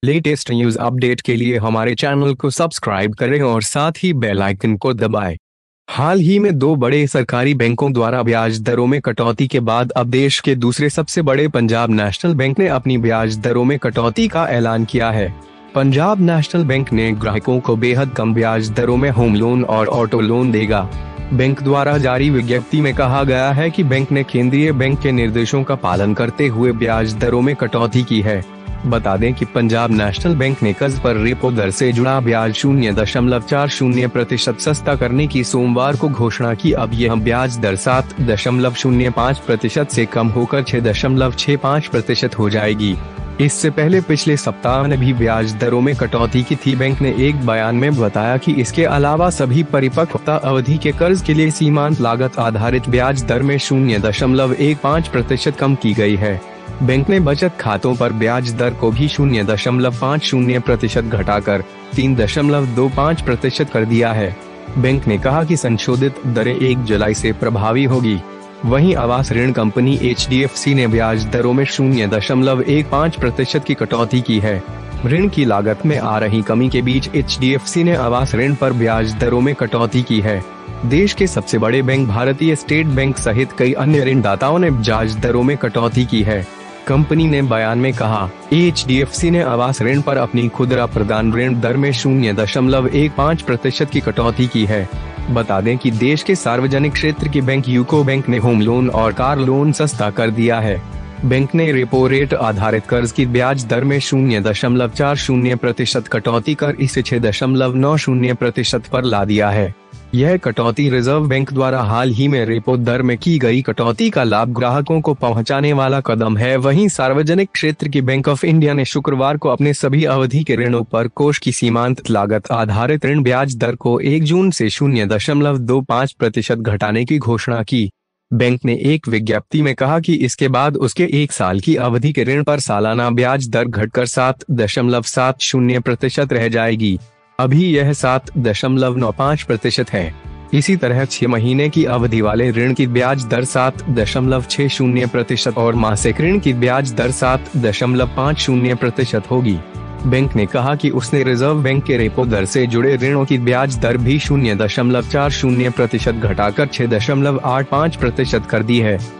Latest news update के लिए हमारे चैनल को सब्सक्राइब करें और साथ ही बेल आइकन को दबाएं। हाल ही में दो बड़े सरकारी बैंकों द्वारा ब्याज दरों में कटौती के बाद अब देश के दूसरे सबसे बड़े पंजाब नेशनल बैंक ने अपनी ब्याज दरों में कटौती का ऐलान किया है। पंजाब नेशनल बैंक ने ग्राहकों को बेहद कम ब्याज दरों में होम लोन और ऑटो लोन देगा। बैंक द्वारा जारी विज्ञप्ति में कहा गया है कि बैंक ने केंद्रीय बैंक के निर्देशों का पालन करते हुए ब्याज दरों में कटौती की है। बता दें कि पंजाब नेशनल बैंक ने कर्ज पर रेपो दर से जुड़ा ब्याज 0.40% सस्ता करने की सोमवार को घोषणा की। अब यह ब्याज दर 7.05% से कम होकर 6.65% हो जाएगी। इससे पहले पिछले सप्ताह ने भी ब्याज दरों में कटौती की थी। बैंक ने एक बयान में बताया कि इसके अलावा सभी परिपक्वता अवधि के कर्ज के लिए सीमांत लागत आधारित ब्याज दर में 0.15% कम की गई है। बैंक ने बचत खातों पर ब्याज दर को भी 0.50% घटाकर 3.25% कर दिया है। बैंक ने कहा कि संशोधित दरें 1 जुलाई से प्रभावी होगी। वहीं आवास ऋण कंपनी HDFC ने ब्याज दरों में 0.15% की कटौती की है। ऋण की लागत में आ रही कमी के बीच HDFC ने आवास ऋण पर ब्याज दरों में कटौती की है। देश के सबसे बड़े बैंक भारतीय स्टेट बैंक सहित कई अन्य ऋणदाताओं ने ब्याज दरों में कटौती की है। कंपनी ने बयान में कहा, HDFC ने आवास ऋण पर अपनी खुदरा प्रदान ऋण दर में 0.15% की कटौती की है। बता दें कि देश के सार्वजनिक क्षेत्र के बैंक यूको बैंक ने होम लोन और कार लोन सस्ता कर दिया है। बैंक ने रेपो रेट आधारित कर्ज की ब्याज दर में 0.40% कटौती कर इसे 6.90% पर ला दिया है। यह कटौती रिजर्व बैंक द्वारा हाल ही में रेपो दर में की गई कटौती का लाभ ग्राहकों को पहुंचाने वाला कदम है। वहीं सार्वजनिक क्षेत्र की बैंक ऑफ इंडिया ने शुक्रवार को अपने सभी अवधि के ऋणों पर कोष की सीमांत लागत आधारित ऋण ब्याज दर को 1 जून से 0.25% घटाने की घोषणा की। बैंक ने एक विज्ञप्ति में कहा कि इसके बाद उसके 1 साल की अवधि के ऋण पर सालाना ब्याज दर घटकर 7.70% रह जाएगी। अभी यह 7.95% है। इसी तरह 6 महीने की अवधि वाले ऋण की ब्याज दर 7.60% और मासिक ऋण की ब्याज दर 7.50% होगी। बैंक ने कहा कि उसने रिजर्व बैंक के रेपो दर से जुड़े ऋणों की ब्याज दर भी 0.40% घटाकर 6.85% कर दी है।